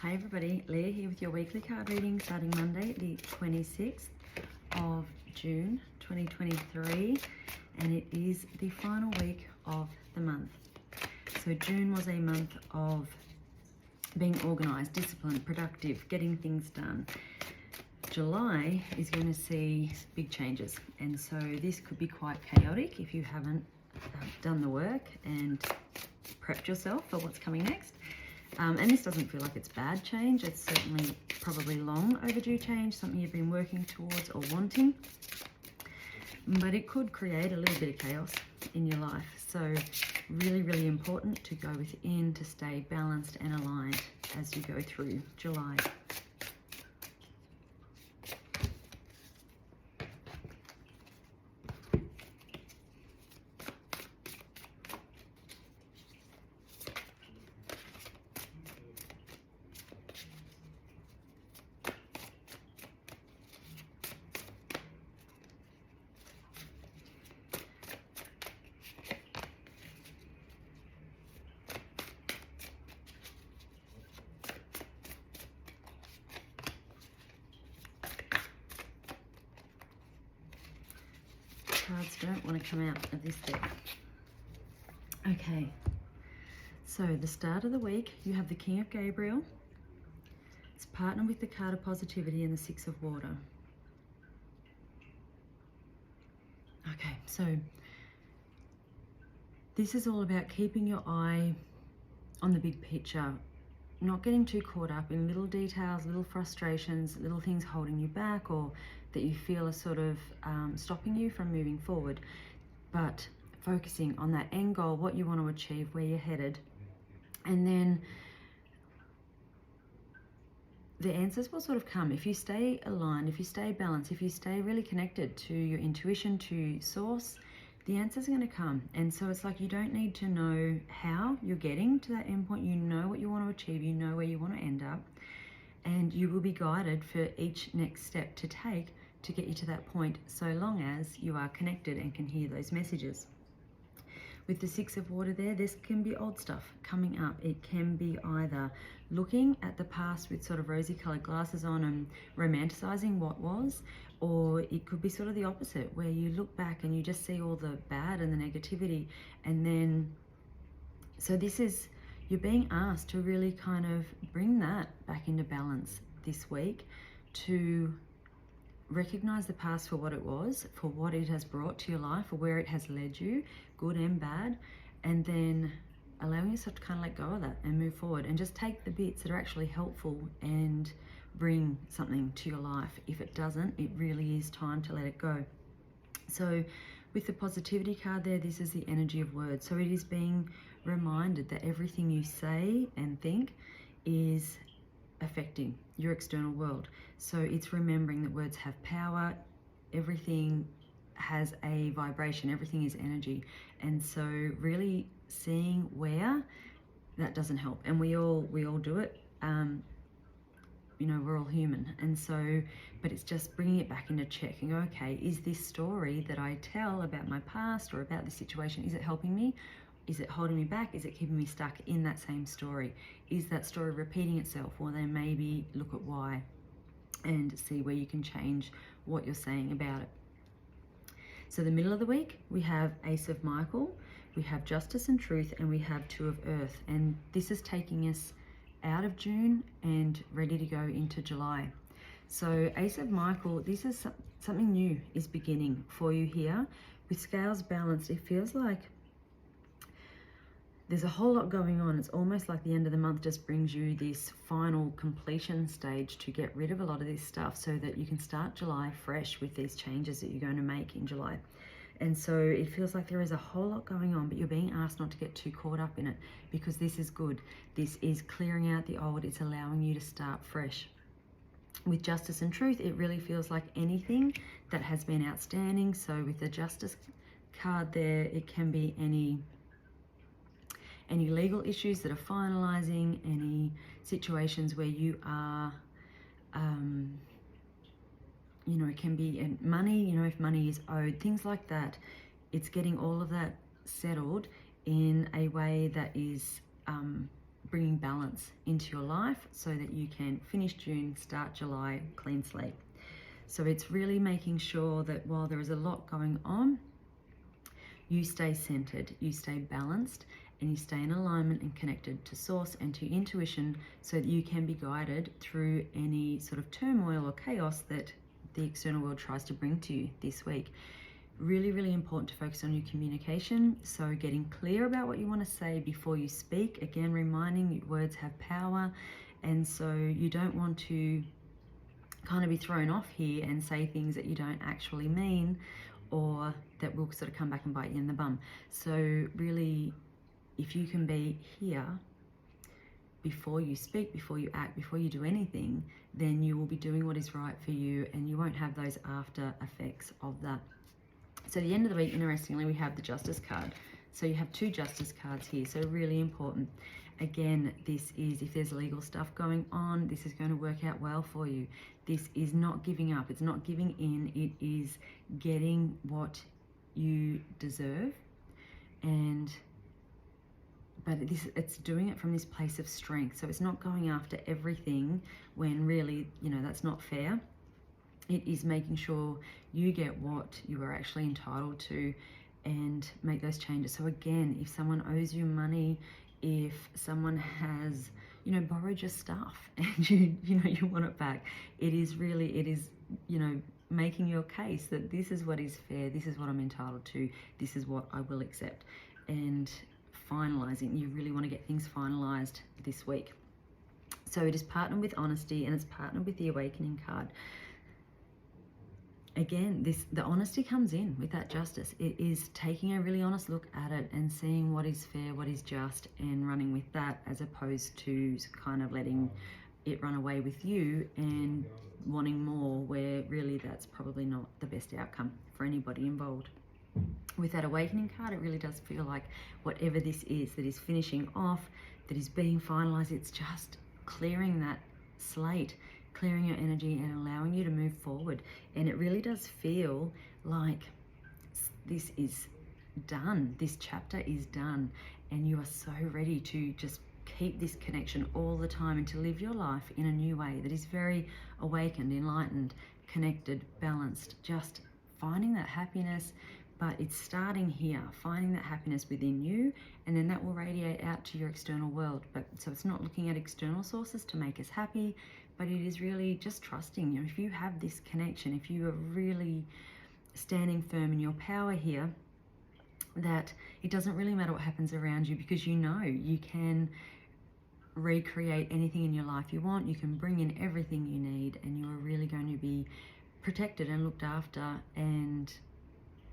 Hi everybody, Leah here with your weekly card reading starting Monday the 26th of June 2023, and it is the final week of the month. So June was a month of being organised, disciplined, productive, getting things done. July is going to see big changes, and so this could be quite chaotic if you haven't done the work and prepped yourself for what's coming next. And this doesn't feel like it's bad change. It's certainly probably long overdue change, something you've been working towards or wanting. But it could create a little bit of chaos in your life. So really, really important to go within, to stay balanced and aligned as you go through July. Cards don't want to come out of this deck. Okay, so the start of the week, you have the King of Gabriel. It's partnered with the card of positivity and the Six of Water. Okay, so this is all about keeping your eye on the big picture, not getting too caught up in little details, little frustrations, little things holding you back or that you feel are sort of stopping you from moving forward, but focusing on that end goal, what you want to achieve, where you're headed. And then the answers will sort of come if you stay aligned, if you stay balanced, if you stay really connected to your intuition, to source. The answers are going to come. And so it's like you don't need to know how you're getting to that end point. You know what you want to achieve, you know where you want to end up, and you will be guided for each next step to take to get you to that point, so long as you are connected and can hear those messages. With the Six of Water there, this can be old stuff coming up. It can be either looking at the past with sort of rosy colored glasses on and romanticizing what was, or it could be sort of the opposite, where you look back and you just see all the bad and the negativity. And then, so this is, you're being asked to really kind of bring that back into balance this week, to recognize the past for what it was, for what it has brought to your life, for where it has led you, good and bad, and then allowing yourself to kind of let go of that and move forward and just take the bits that are actually helpful and bring something to your life. If it doesn't, it really is time to let it go. So with the positivity card there, this is the energy of words. So it is being reminded that everything you say and think is affecting your external world. So it's remembering that words have power, everything has a vibration, everything is energy. And so really seeing where that doesn't help. And we all do it. You know, we're all human. And so, but it's just bringing it back into check and go, okay, is this story that I tell about my past or about the situation, is it helping me? Is it holding me back? Is it keeping me stuck in that same story? Is that story repeating itself? Or then maybe look at why and see where you can change what you're saying about it. So the middle of the week, we have Ace of Michael, we have Justice and Truth, and we have Two of Earth. And this is taking us out of June and ready to go into July. So Ace of Michael, this is something new is beginning for you here. With scales balanced, it feels like there's a whole lot going on. It's almost like the end of the month just brings you this final completion stage to get rid of a lot of this stuff so that you can start July fresh with these changes that you're going to make in July. And so it feels like there is a whole lot going on, but you're being asked not to get too caught up in it, because this is good. This is clearing out the old. It's allowing you to start fresh. With Justice and Truth, it really feels like anything that has been outstanding. So with the Justice card there, it can be any legal issues that are finalizing, any situations where you are, you know, it can be money, you know, if money is owed, things like that. It's getting all of that settled in a way that is bringing balance into your life so that you can finish June, start July, clean slate. So it's really making sure that while there is a lot going on, you stay centered, you stay balanced, and you stay in alignment and connected to source and to intuition so that you can be guided through any sort of turmoil or chaos that the external world tries to bring to you this week. Really, really important to focus on your communication. So getting clear about what you want to say before you speak. Again, reminding you words have power. And so you don't want to kind of be thrown off here and say things that you don't actually mean, or that will sort of come back and bite you in the bum. So really, if you can be here before you speak, before you act, before you do anything, then you will be doing what is right for you and you won't have those after effects of that. So at the end of the week, interestingly, we have the Justice card. So you have 2 Justice cards here, so really important. Again, this is, if there's legal stuff going on, this is going to work out well for you. This is not giving up, it's not giving in, it is getting what you deserve. But it's doing it from this place of strength. So it's not going after everything when really, that's not fair. It is making sure you get what you are actually entitled to and make those changes. So again, if someone owes you money, if someone has, borrowed your stuff and you want it back, it is, making your case that this is what is fair, this is what I'm entitled to, this is what I will accept. And finalizing, you really want to get things finalized this week. So it is partnered with honesty and it's partnered with the awakening card. Again, the honesty comes in with that justice. It is taking a really honest look at it and seeing what is fair, what is just, and running with that, as opposed to kind of letting it run away with you and wanting more, where really that's probably not the best outcome for anybody involved. With that awakening card, it really does feel like whatever this is that is finishing off, that is being finalized, it's just clearing that slate, clearing your energy and allowing you to move forward. And it really does feel like this is done. This chapter is done and you are so ready to just keep this connection all the time and to live your life in a new way that is very awakened, enlightened, connected, balanced, just finding that happiness. But it's starting here, finding that happiness within you, and then that will radiate out to your external world. But so it's not looking at external sources to make us happy, but it is really just trusting. If you have this connection, if you are really standing firm in your power here, that it doesn't really matter what happens around you, because you can recreate anything in your life you want. You can bring in everything you need, and you are really going to be protected and looked after. And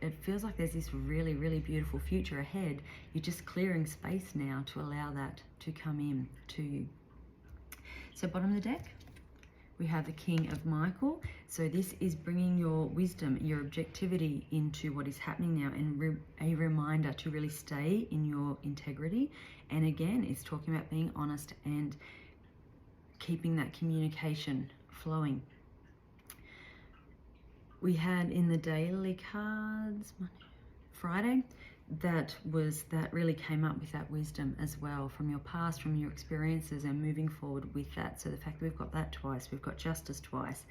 it feels like there's this really, really beautiful future ahead. You're just clearing space now to allow that to come in to you. So bottom of the deck, we have the King of Michael. So this is bringing your wisdom, your objectivity into what is happening now, and a reminder to really stay in your integrity. And again, it's talking about being honest and keeping that communication flowing. We had in the daily cards, Friday, that really came up with that wisdom as well, from your past, from your experiences, and moving forward with that. So the fact that we've got that twice, we've got justice twice,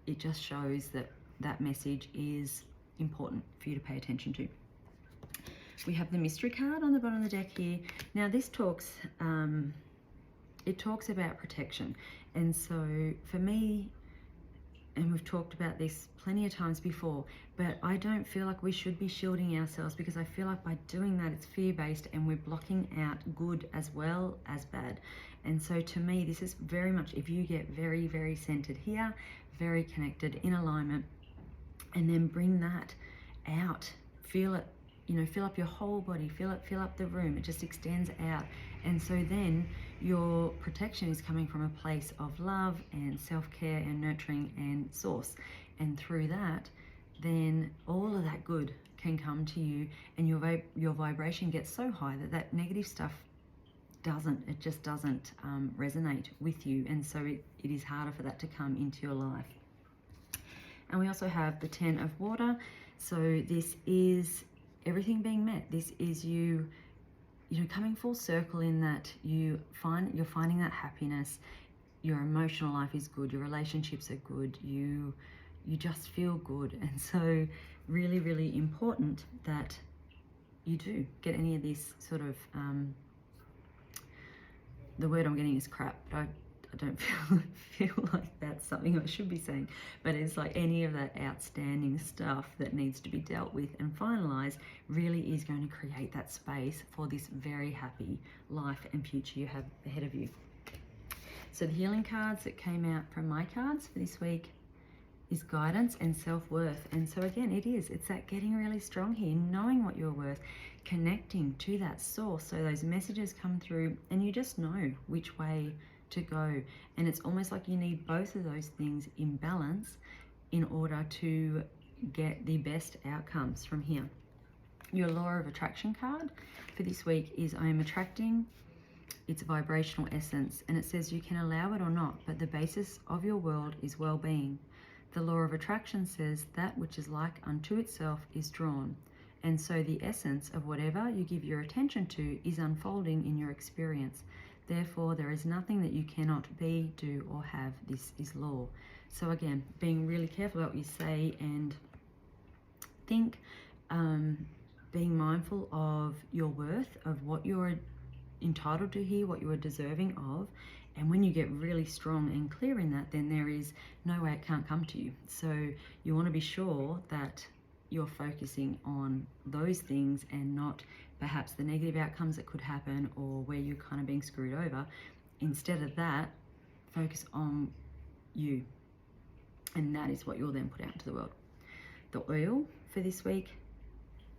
it just shows that that message is important for you to pay attention to. We have the mystery card on the bottom of the deck here. Now this talks, it talks about protection. And so for me, and we've talked about this plenty of times before, but I don't feel like we should be shielding ourselves, because I feel like by doing that, it's fear-based and we're blocking out good as well as bad. And so to me, this is very much, if you get very, very centered here, very connected, in alignment, and then bring that out, feel it, fill up your whole body, fill up the room, it just extends out. And so then your protection is coming from a place of love and self-care and nurturing and source. And through that, then all of that good can come to you, and your vibration gets so high that negative stuff just doesn't resonate with you. And so it is harder for that to come into your life. And we also have the 10 of water. So this is everything being met. This is you coming full circle in that you're finding that happiness, your emotional life is good, your relationships are good, you just feel good. And so really, really important that you do get any of this sort of, the word I'm getting is crap, but I don't feel like that's something I should be saying, but it's like any of that outstanding stuff that needs to be dealt with and finalized really is going to create that space for this very happy life and future you have ahead of you. So the healing cards that came out from my cards for this week is guidance and self-worth. And so again, it's that getting really strong here, knowing what you're worth, connecting to that source. So those messages come through and you just know which way to go. And it's almost like you need both of those things in balance in order to get the best outcomes from here. Your law of attraction card for this week is I am attracting its vibrational essence, and it says you can allow it or not, but the basis of your world is well-being. The law of attraction says that which is like unto itself is drawn, and so the essence of whatever you give your attention to is unfolding in your experience. Therefore, there is nothing that you cannot be, do, or have. This is law. So again, being really careful about what you say and think, being mindful of your worth, of what you're entitled to here, what you are deserving of. And when you get really strong and clear in that, then there is no way it can't come to you. So you want to be sure that you're focusing on those things and not perhaps the negative outcomes that could happen or where you're kind of being screwed over. Instead of that, focus on you. And that is what you'll then put out into the world. The oil for this week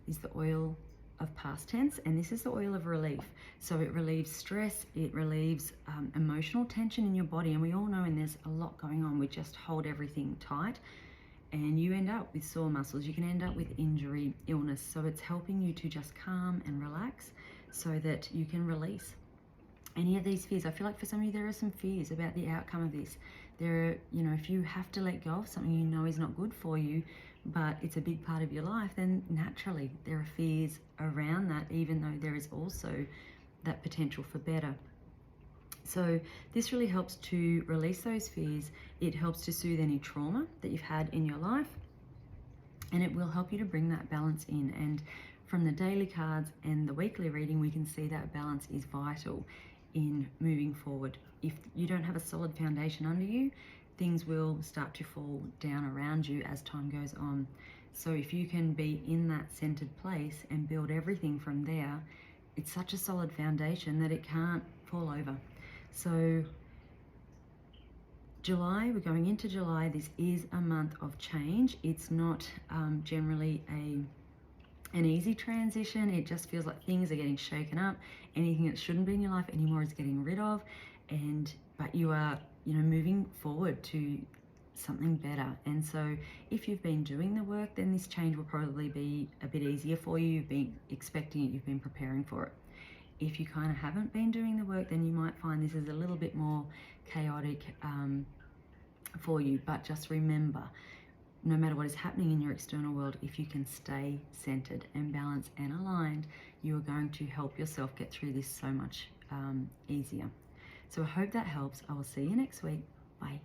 is the oil of past tense, and this is the oil of relief. So it relieves stress, it relieves emotional tension in your body, and we all know when there's a lot going on, we just hold everything tight and you end up with sore muscles, you can end up with injury, illness. So it's helping you to just calm and relax so that you can release any of these fears. I feel like for some of you there are some fears about the outcome of this. There are, if you have to let go of something you know is not good for you, but it's a big part of your life, then naturally there are fears around that, even though there is also that potential for better. So this really helps to release those fears. It helps to soothe any trauma that you've had in your life, and it will help you to bring that balance in. And from the daily cards and the weekly reading, we can see that balance is vital in moving forward. If you don't have a solid foundation under you, things will start to fall down around you as time goes on. So if you can be in that centered place and build everything from there, it's such a solid foundation that it can't fall over. So July, we're going into July. This is a month of change. It's not generally an easy transition. It just feels like things are getting shaken up. Anything that shouldn't be in your life anymore is getting rid of, but you are moving forward to something better. And so if you've been doing the work, then this change will probably be a bit easier for you. You've been expecting it, you've been preparing for it. If you kind of haven't been doing the work, then you might find this is a little bit more chaotic for you. But just remember, no matter what is happening in your external world, if you can stay centered and balanced and aligned, you are going to help yourself get through this so much easier. So I hope that helps. I will see you next week. Bye.